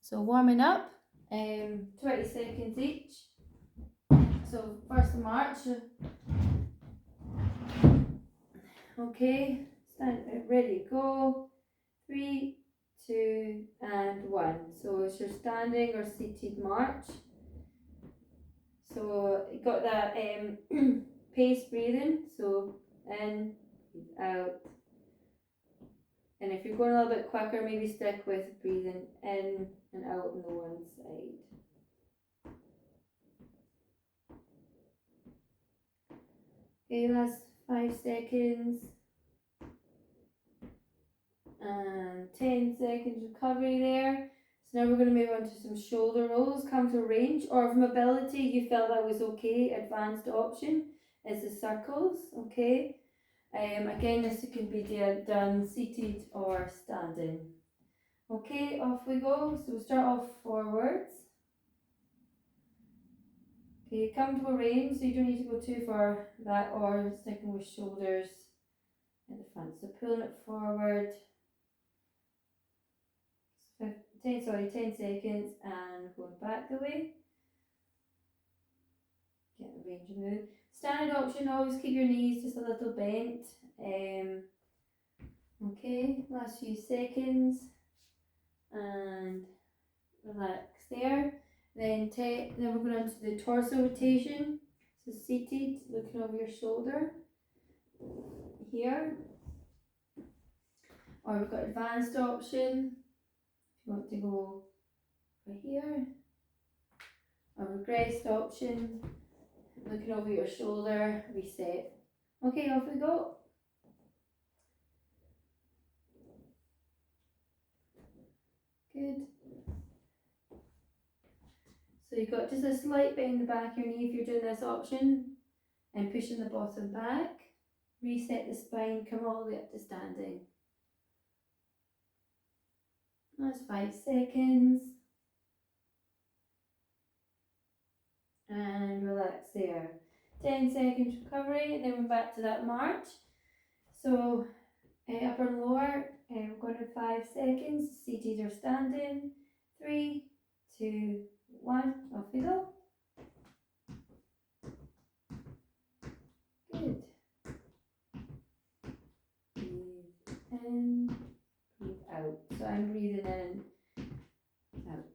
So warming up, 20 seconds each. So 1st of March. Okay, stand ready, go. 3, 2, and 1. So it's your standing or seated march. So you got that pace breathing. So in, out. And if you're going a little bit quicker, maybe stick with breathing in and out on the one side. Okay, last 5 seconds. And 10 seconds recovery there. So now we're going to move on to some shoulder rolls, counter range, or if mobility you felt that was okay, advanced option is the circles, okay? Again, this can be done seated or standing. Okay, off we go. So we'll start off forwards. Okay, come to a range, so you don't need to go too far back or sticking with shoulders at the front. So pulling it forward. 10 seconds and going back the way. Get the range of move. Standard option, always keep your knees just a little bent. Okay, last few seconds and relax there. Then we're going on to the torso rotation. So seated, looking over your shoulder here. Or we've got advanced option. If you want to go over here. Or regressed option. Looking over your shoulder, reset. Okay, off we go. Good. So you've got just a slight bend in the back of your knee if you're doing this option, and pushing the bottom back. Reset the spine, come all the way up to standing. That's 5 seconds. And relax there. 10 seconds recovery, and then we're back to that march. So upper and lower, we're going to 5 seconds, seated or standing. 3, 2, 1, off we go. Good. Breathe in, breathe out. So I'm breathing in, out.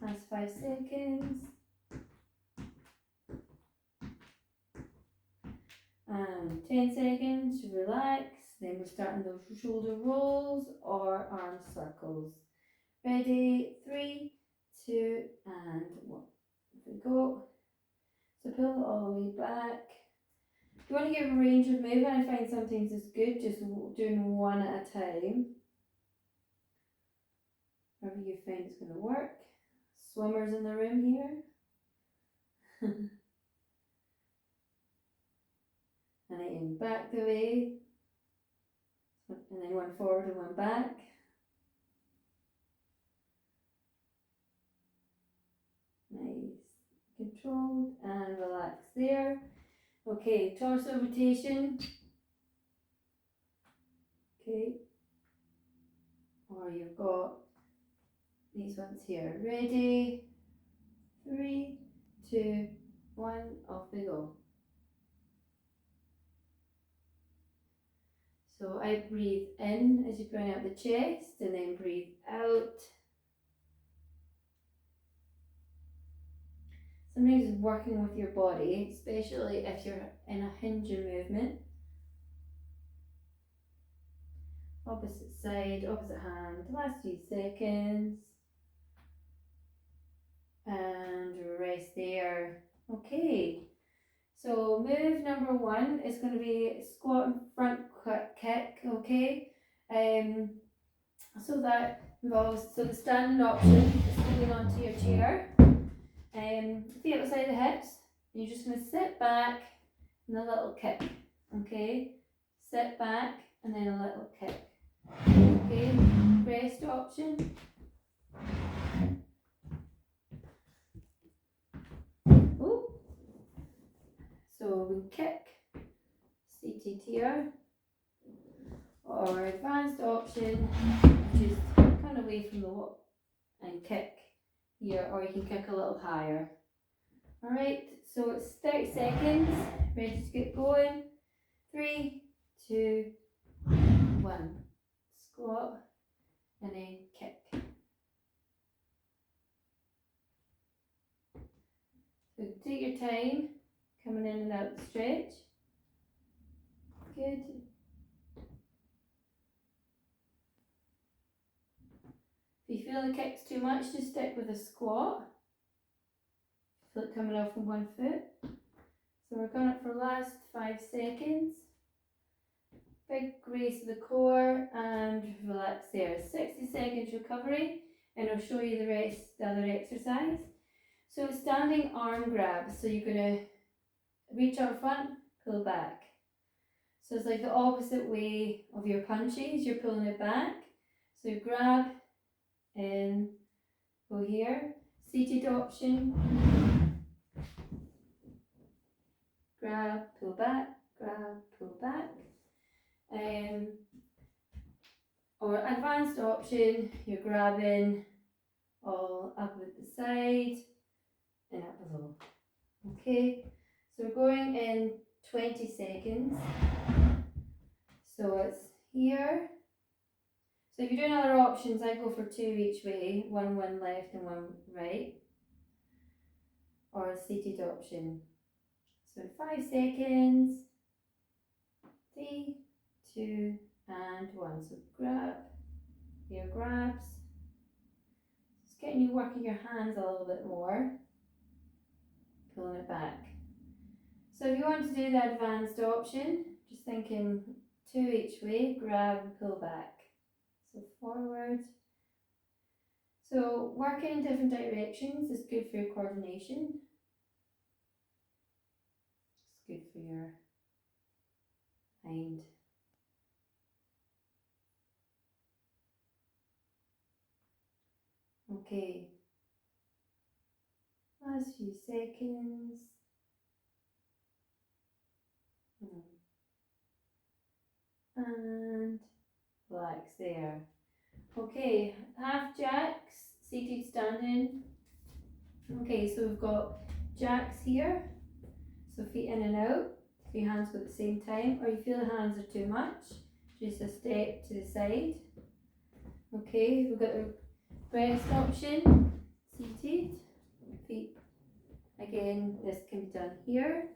Last 5 seconds. And 10 seconds to relax. Then we're starting those shoulder rolls or arm circles. Ready? 3, 2, and 1. Here we go. So pull it all the way back. If you want to give a range of movement, I find sometimes it's good just doing one at a time. Whatever you find is going to work. Swimmers in the room here. And then back the way. And then one forward and one back. Nice. Controlled and relax there. Okay, torso rotation. Okay. Or you've got these ones here. Ready? 3, 2, 1, off we go. So I breathe in as you bring out the chest, and then breathe out. Sometimes working with your body, especially if you're in a hinging movement. Opposite side, opposite hand, last few seconds. And rest there. Okay, so move number 1 is going to be squat and front kick, okay? So that involves, so the standing option is holding onto your chair. Feet outside the hips. You're just going to sit back and a little kick, okay? Sit back and then a little kick, okay? Rest option. Ooh. So we kick, seated here, or advanced option, which is slow and kick here, or you can kick a little higher. Alright, so it's 30 seconds, ready to get going. 3, 2, 1. Squat and then kick. So take your time coming in and out the stretch. Good. If you feel the kick's too much, just stick with a squat. Feel it coming off from one foot. So we're going up for the last 5 seconds. Big raise of the core and relax there. 60 seconds recovery, and I'll show you the other exercise. So standing arm grabs. So you're going to reach out front, pull back. So it's like the opposite way of your punches. You're pulling it back. So grab and go here. Seated option. Grab, pull back, grab, pull back. Or advanced option, you're grabbing all up at the side and up below. Okay, so we're going in 20 seconds. So it's here. So if you're doing other options, I go for 2 each way, one left and one right. Or a seated option. So 5 seconds. 3, 2, and 1. So grab, your grabs. Just getting you working your hands a little bit more. Pulling it back. So if you want to do the advanced option, just thinking 2 each way, grab and pull back. So forward. So working in different directions is good for your coordination. It's good for your mind. Okay. Last few seconds. And relax there. Okay, half jacks, seated standing. Okay, so we've got jacks here. So feet in and out. 3 hands go at the same time. Or you feel the hands are too much, just a step to the side. Okay, we've got the rest option. Seated. Feet. Again, this can be done here.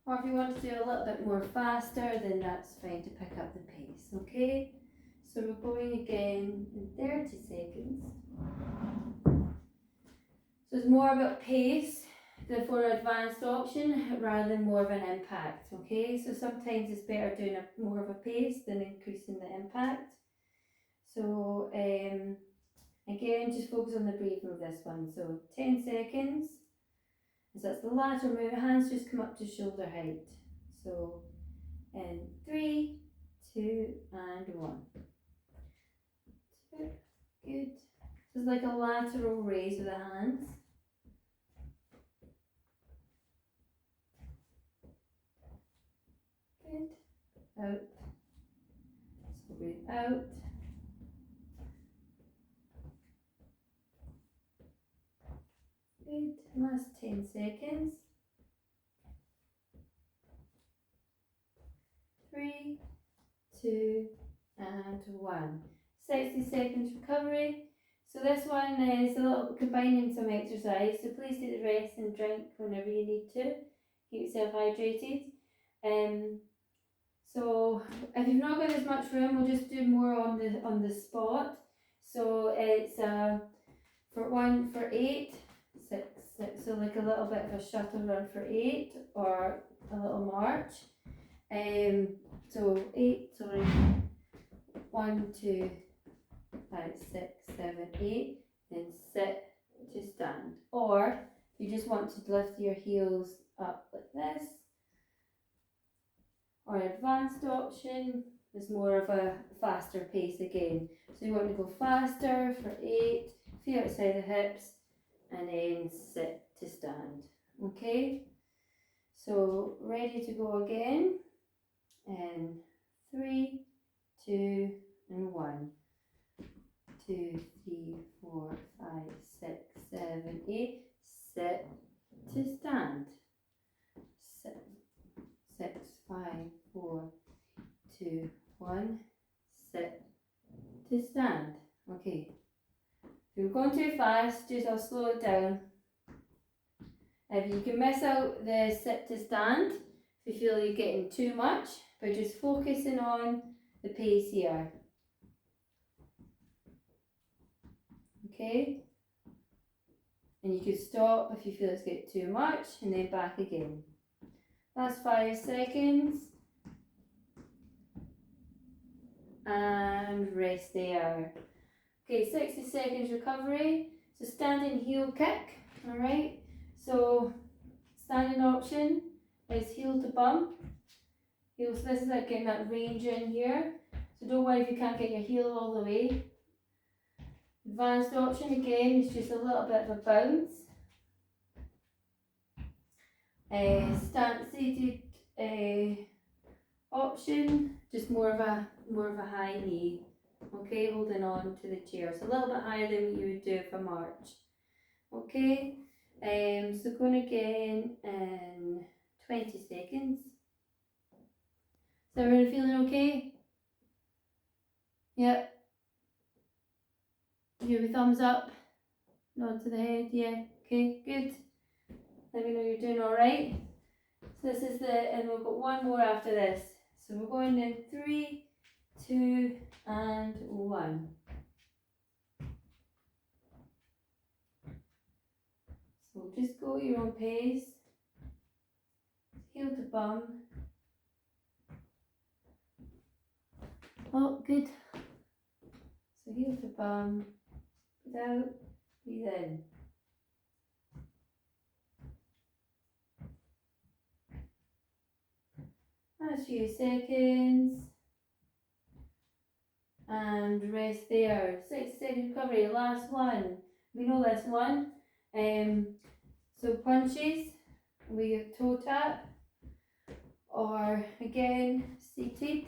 Or if you want to do a little bit more faster, then that's fine to pick up the pace, okay? So we're going again in 30 seconds. So it's more about pace for an advanced option rather than more of an impact, okay? So sometimes it's better doing more of a pace than increasing the impact. So again, just focus on the breathing of this one. So 10 seconds. So that's the lateral move. Hands just come up to shoulder height. So in 3, 2, and 1. 2, good. So it's like a lateral raise with the hands. Good. Out. So breathe out. Good. Last 10 seconds. 3, 2, and 1. 60 seconds recovery. So this one is a little combining some exercise. So please do the rest and drink whenever you need to. Keep yourself hydrated. So if you've not got as much room, we'll just do more on the spot. So it's for 8, 6, 6. So like a little bit of a shuttle run for 8 or a little march. So 8, sorry. 1, 2, 5, 6, 7, 8. Then sit to stand. Or if you just want to lift your heels up like this. Or an advanced option is more of a faster pace again. So you want to go faster for 8, feet outside the hips, and then sit to stand. Okay? So ready to go again. And 3, 2, and 1. 2, 3, 4, 5, 6, 7, 8. Sit to stand. 6, 5, 4, 2, 1. Sit to stand. Okay. If you're going too fast, I'll slow it down. If you can miss out the sit to stand, if you feel you're getting too much, by just focusing on the pace here. Okay? And you can stop if you feel it's getting too much, and then back again. Last 5 seconds. And rest there. Okay, 60 seconds recovery. So standing heel kick, alright? So standing option is heel to bum. Heel, so this is like getting that range in here. So don't worry if you can't get your heel all the way. Advanced option again is just a little bit of a bounce. Stand seated option, just more of a high knee. Okay, holding on to the chair. So a little bit higher than what you would do from arch. Okay, so going again in 20 seconds. Is everyone feeling okay? Yep. Give a thumbs up. Nod to the head. Yeah. Okay, good. Let me know you're doing alright. So this is and we've got one more after this. So we're going in 3, 2, and 1. So just go at your own pace. Heel to bum. Oh, good. So heel to bum. Breathe out. Breathe in. Last few seconds. And rest there. 6 second recovery. Last one. We know this one. So punches with your toe tap, or again seated,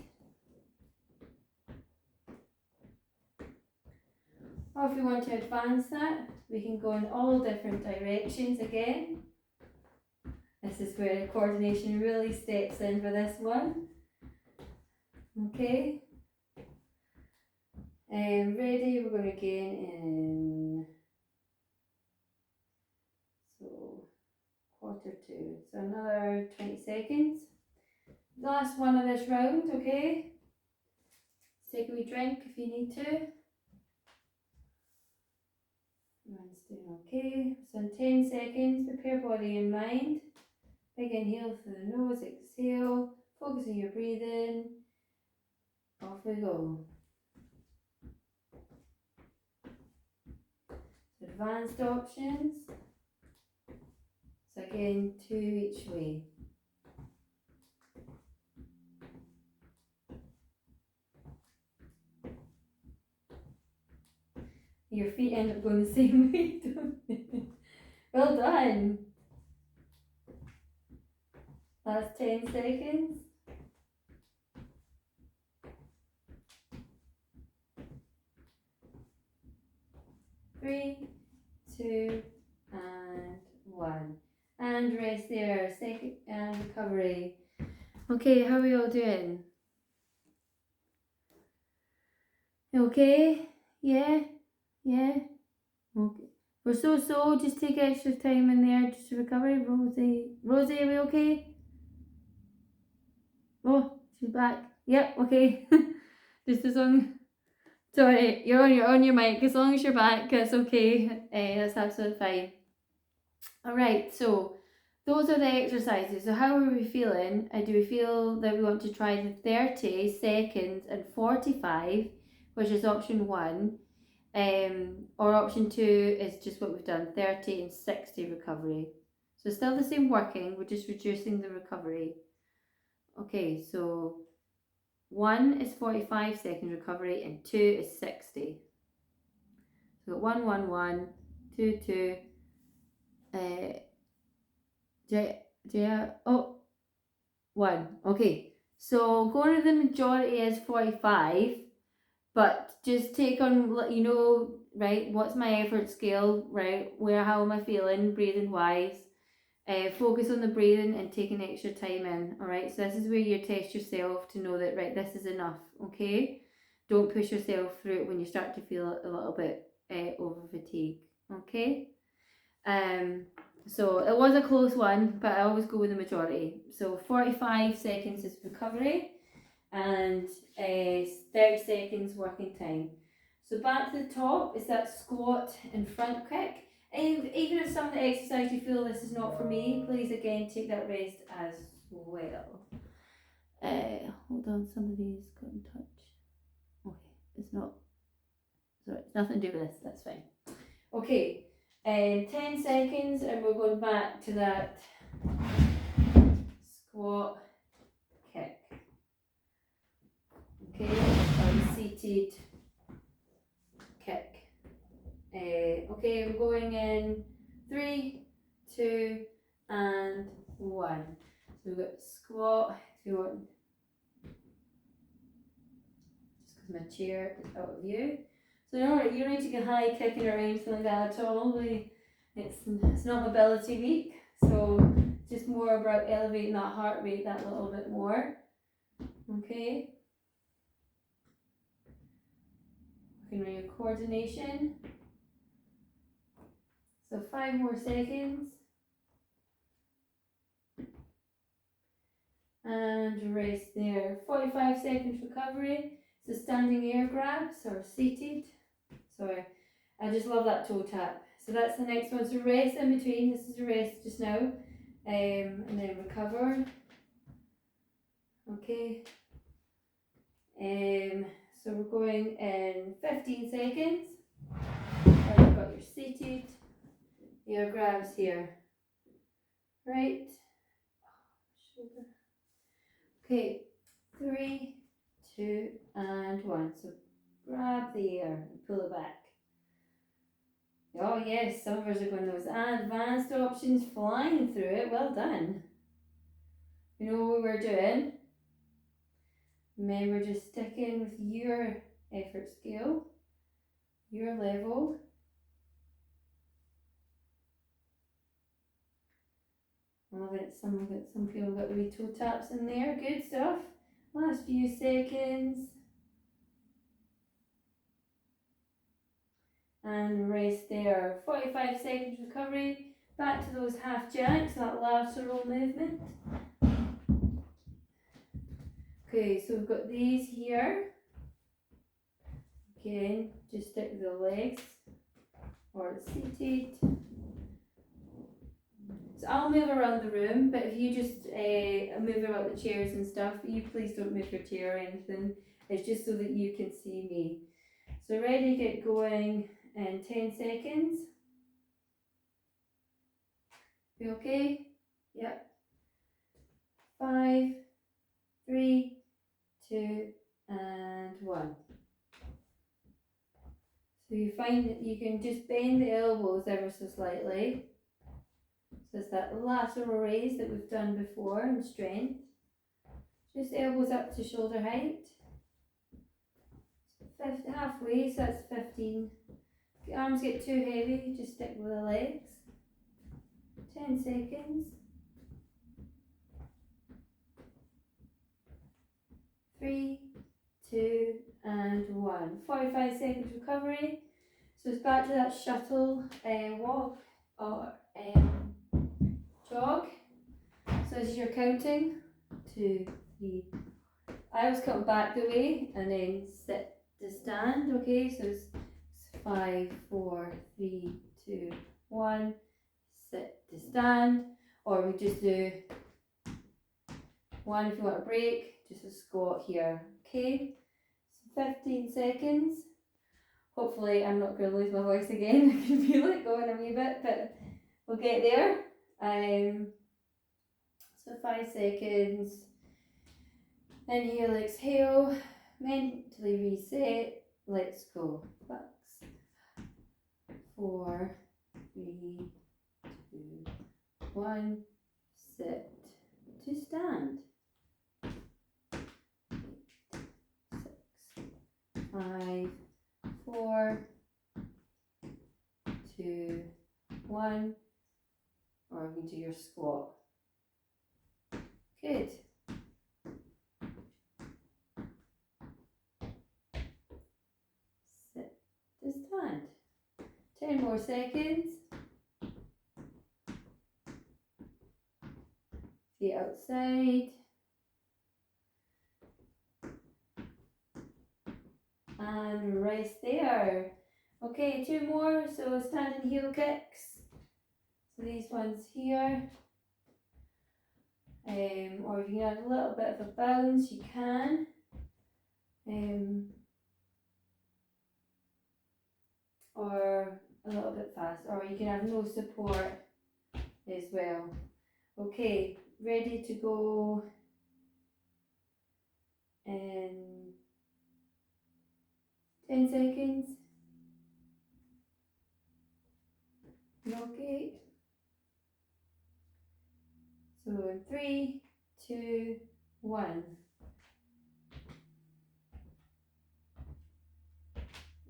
or if we want to advance that, we can go in all different directions again. This is where the coordination really steps in for this one. Okay, ready, we're going to again in quarter 2, so another 20 seconds. Last one of this round, okay? Take a wee drink if you need to. Everyone's doing okay. So in 10 seconds, prepare body and mind. Big inhale through the nose, exhale, focus on your breathing. Off we go. So advanced options. So again, 2 each way. Your feet end up going the same way, don't they? Well done. Last 10 seconds. 3, 2, and 1. And rest there. Second and recovery. Okay, how are we all doing? Okay? Yeah? Yeah? Okay. We're so, just take extra time in there just to recover. Rosie, are we okay? Oh, she's back. Yep, okay. Just as long, sorry, you're on your mic. As long as you're back, that's okay. That's absolutely fine. Alright, so those are the exercises. So how are we feeling? Do we feel that we want to try the 30 seconds and 45, which is option 1? Or option 2 is just what we've done, 30 and 60 recovery. So still the same working, we're just reducing the recovery. Okay, so 1 is 45 second recovery and 2 is 60. So 1, 1, 1, 2, 2, oh, 1. Okay, so going to the majority is 45. But just take on, right, what's my effort scale, right? How am I feeling breathing wise? Focus on the breathing and taking extra time in, all right? So this is where you test yourself to know that, right, this is enough, okay? Don't push yourself through it when you start to feel a little bit over fatigue, okay? So it was a close one, but I always go with the majority. So 45 seconds is recovery and 30 seconds working time. So back to the top is that squat and front kick. And even if some of the exercise you feel this is not for me, please again take that rest as well. Hold on, somebody's got in touch. Okay, it's not. Sorry, it's nothing to do with this. That's fine. Okay, 10 seconds, and we're going back to that squat kick. Okay, seated kick. Okay, we're going in 3, 2, and 1. So we've got squat. If you want, just because my chair is out of view. So you don't need to get high kicking or anything like that at all. It's not mobility week, so just more about elevating that heart rate that little bit more. Okay. Working on your coordination. So 5 more seconds. And rest there. 45 seconds recovery. So standing air grabs or seated. Sorry, I just love that toe tap. So that's the next one. So rest in between. This is a rest just now. And then recover. Okay. So we're going in 15 seconds. And you've got your seated air grabs here. Right. Shoulder. Okay. 3, 2, and 1. So grab the air and pull it back. Oh yes, some of us are going those advanced options, flying through it. Well done. You know what we're doing? Remember, just sticking with your effort scale, your level. Love it. Some people got the wee toe taps in there. Good stuff. Last few seconds. And rest there. 45 seconds recovery. Back to those half jacks, that lateral movement. Okay, so we've got these here. Again, just stick with the legs or seated. So I'll move around the room, but if you just move about the chairs and stuff, you please don't move your chair or anything. It's just so that you can see me. So ready, get going in 10 seconds. You okay? Yep. 5, 3, 2, and 1. So you find that you can just bend the elbows ever so slightly. So it's that lateral raise that we've done before in strength. Just elbows up to shoulder height. Halfway, so that's 15. If your arms get too heavy, just stick with the legs. 10 seconds. 3, 2, and 1. 45 seconds recovery. So it's back to that shuttle walk or jog. So as you're counting, 2, 3. I always count back the way and then sit to stand. Okay, so it's 5, 4, 3, 2, 1. Sit to stand, or we just do 1 if you want a break. Just a squat here. Okay, so 15 seconds. Hopefully I'm not going to lose my voice again. I can feel it going a wee bit, but we'll get there. So 5 seconds. Inhale, exhale. Mentally reset. Let's go. 6, 4, 3, 2, 1. Sit to stand. 6, 5, 1, or we do your squat. Good. Sit to stand. 10 more seconds. Feet outside. And rest there. Okay, 2 more. So standing heel kicks. So these ones here. Or if you can add a little bit of a bounce, you can. Or a little bit fast, or you can have no support as well. Okay, ready to go in 10 seconds. Okay. So in 3, 2, 1.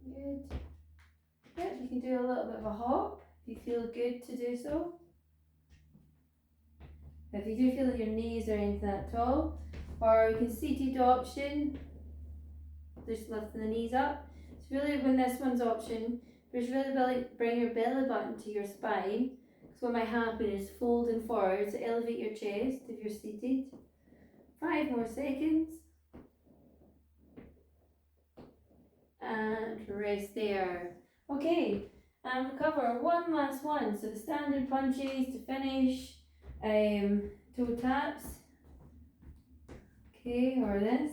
Good. Yep, you can do a little bit of a hop if you feel good to do so. If you do feel your knees or anything at all, or you can seated option, just lifting the knees up. It's really, when this one's option, just really bring your belly button to your spine. So what might happen is folding forward to elevate your chest if you're seated. 5 more seconds. And rest there. Okay, and recover one last one. So the standing punches to finish. Toe taps. Okay, or this.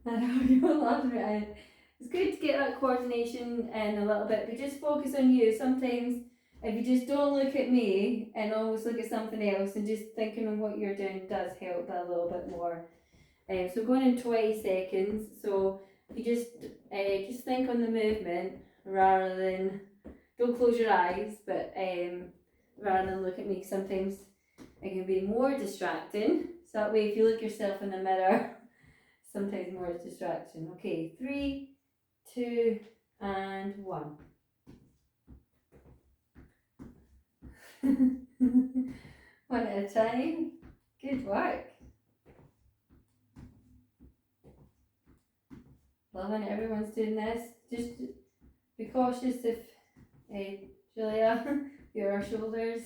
I know you're laughing at it. It's good to get that coordination in a little bit, but just focus on you. Sometimes if you just don't look at me and always look at something else and just thinking on what you're doing does help a little bit more. So going in 20 seconds, so if you just think on the movement rather than, don't close your eyes, but rather than look at me, sometimes it can be more distracting. So that way if you look yourself in the mirror, sometimes more distraction. Okay, 3, 2, and 1. One at a time. Good work. Loving it. Everyone's doing this. Just be cautious if, Julia, your shoulders.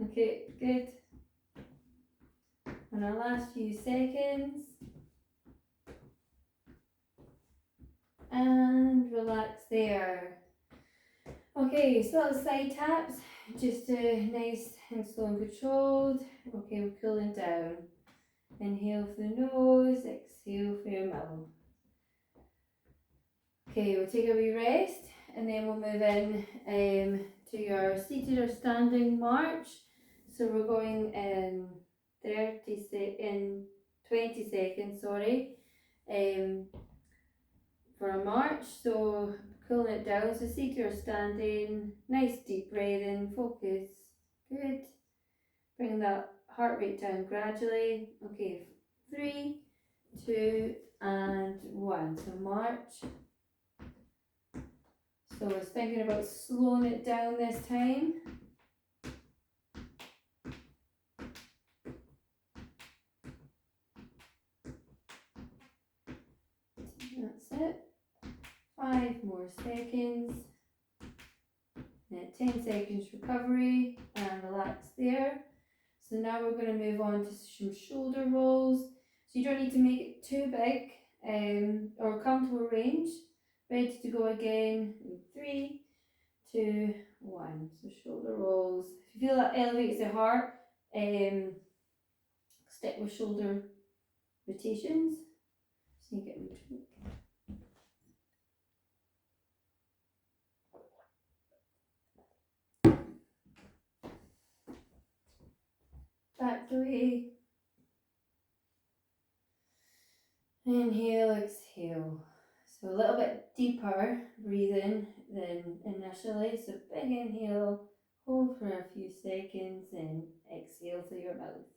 Okay, good. On our last few seconds. And relax there. Okay, so the side taps, just nice and slow and controlled. Okay, we're cooling down. Inhale through the nose, exhale through your mouth. Okay, we'll take a wee rest and then we'll move in to your seated or standing march. So we're going in 20 seconds, sorry, for a march. So cooling it down, so seated or standing, nice deep breathing, focus, good. Bring that heart rate down gradually. Okay, 3, 2, and 1. So march. So I was thinking about slowing it down this time. That's it. 5 more seconds. And 10 seconds recovery and relax there. So now we're going to move on to some shoulder rolls. So you don't need to make it too big or come to a range. Ready to go again in 3, 2, 1. So shoulder rolls. If you feel that elevates the heart, stick with shoulder rotations. So you get me tweak. Back away. Inhale, exhale. So a little bit deeper breathing than initially. So big inhale, hold for a few seconds and exhale through your mouth.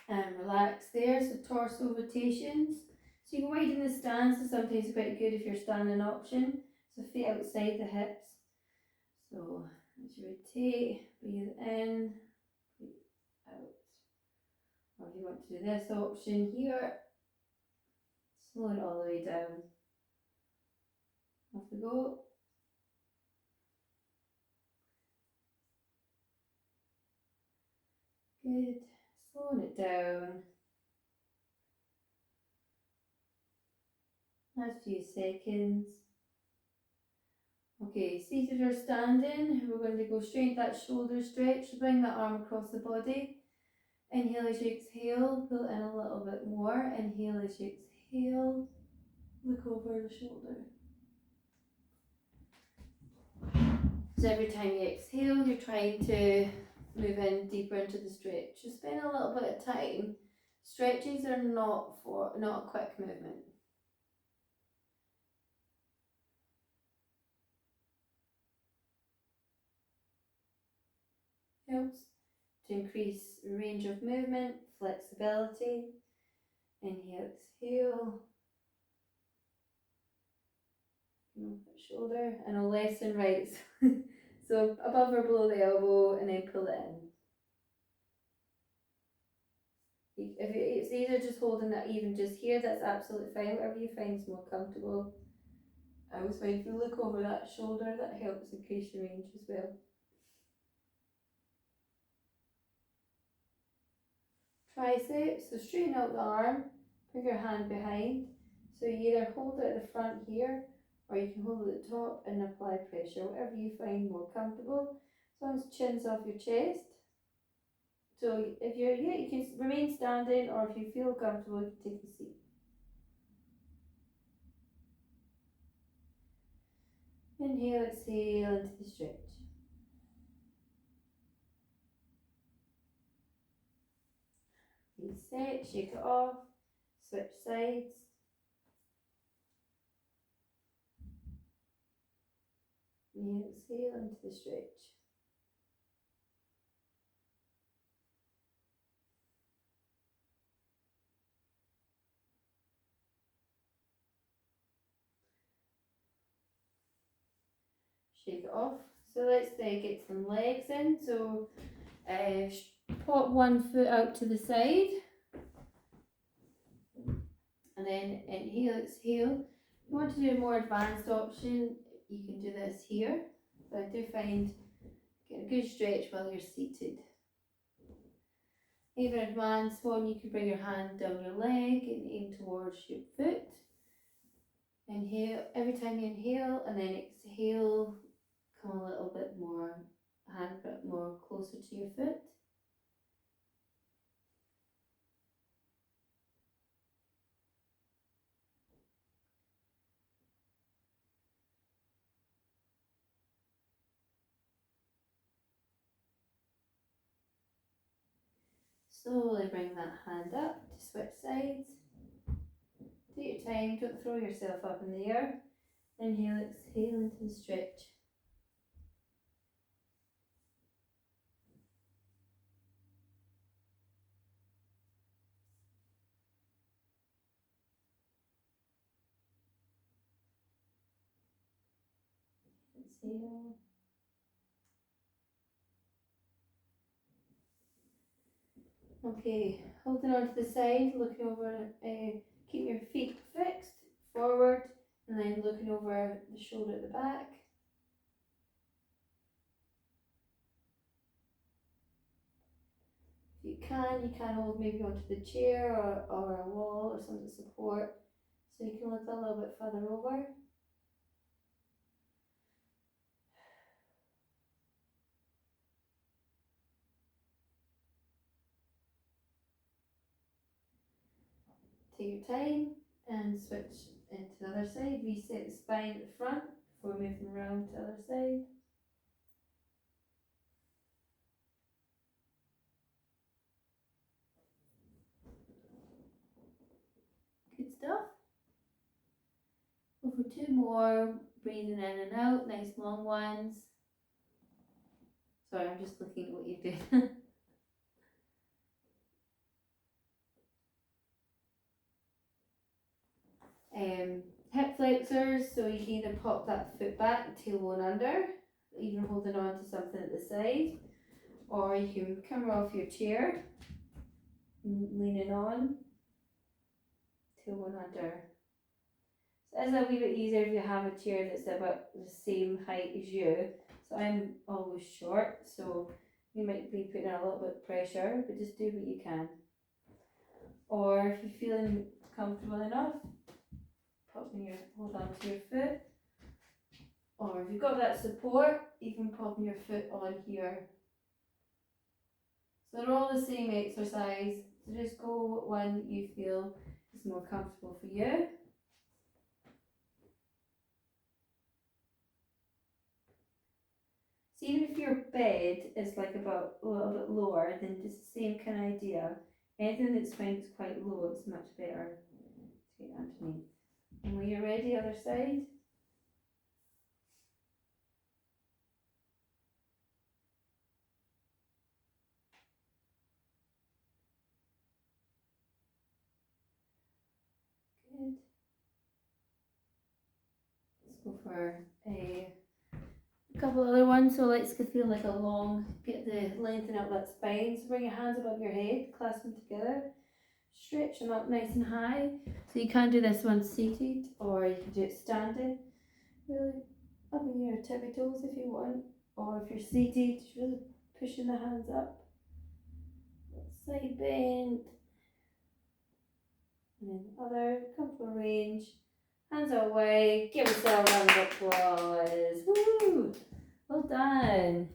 And relax there, so torso rotations. So you can widen the stance, so sometimes it's quite good if you're standing option. So feet outside the hips. So as you rotate, breathe in, breathe out. Or if you want to do this option here, slow it all the way down. Off we go. Good. Slowing it down. Last few seconds. Okay, seated or standing, we're going to go straight into that shoulder stretch. Bring that arm across the body. Inhale as you exhale, pull in a little bit more. Inhale as you exhale, look over the shoulder. So every time you exhale, you're trying to move in deeper into the stretch. Just spend a little bit of time. Stretches are not a quick movement. Helps to increase range of movement, flexibility. Inhale, exhale. Shoulder, and a left and right. So above or below the elbow, and then pull it in. If it's either just holding that even just here, that's absolutely fine. Whatever you find is more comfortable. I always find if you look over that shoulder, that helps increase your range as well. Triceps, so straighten out the arm, bring your hand behind. So you either hold it at the front here, or you can hold it at the top and apply pressure, whatever you find more comfortable. As long as chin's off your chest. So if you're, you can remain standing, or if you feel comfortable, you can take a seat. Inhale, exhale into the stretch. Reset, shake it off, switch sides. Inhale, exhale into the stretch. Shake it off. So let's get some legs in. So pop one foot out to the side. And then inhale, exhale. If you want to do a more advanced option, you can do this here. But I do find get a good stretch while you're seated. Even advanced one, you can bring your hand down your leg and aim towards your foot. Inhale, every time you inhale, and then exhale, come a little bit more, hand a bit more closer to your foot. Slowly bring that hand up to switch sides. Take your time, don't throw yourself up in the air. Inhale, exhale into the stretch. Exhale. Okay, holding on to the side, looking over, keep your feet fixed forward, and then looking over the shoulder at the back. If you can hold maybe onto the chair or a wall or something to support, so you can look a little bit further over. Take your time and switch into the other side. Reset the spine at the front before moving around to the other side. Good stuff. Go for two more, breathing in and out, nice long ones. Sorry, I'm just looking at what you're doing. hip flexors, so you can either pop that foot back, tailbone under, even holding on to something at the side, or you can come off your chair, leaning on, tailbone under. So it's a wee bit easier if you have a chair that's about the same height as you. So I'm always short, so you might be putting a little bit of pressure, but just do what you can. Or if you're feeling comfortable enough, hold on to your foot. Or if you've got that support, you can pop your foot on here. So they're all the same exercise, so just go with one that you feel is more comfortable for you. So even if your bed is like about a little bit lower, then just the same kind of idea. Anything that's found is quite low, it's much better to get underneath. And when you're ready, other side. Good. Let's go for a couple other ones. So let's feel like a long, get the lengthen out that spine. So bring your hands above your head, clasp them together, stretch them up nice and high. So you can do this one seated, or you can do it standing. Really up in your tippy toes if you want, or if you're seated, just really pushing the hands up. Side bend. And then other, comfortable range. Hands away. Give yourself a round of applause. Woo! Well done.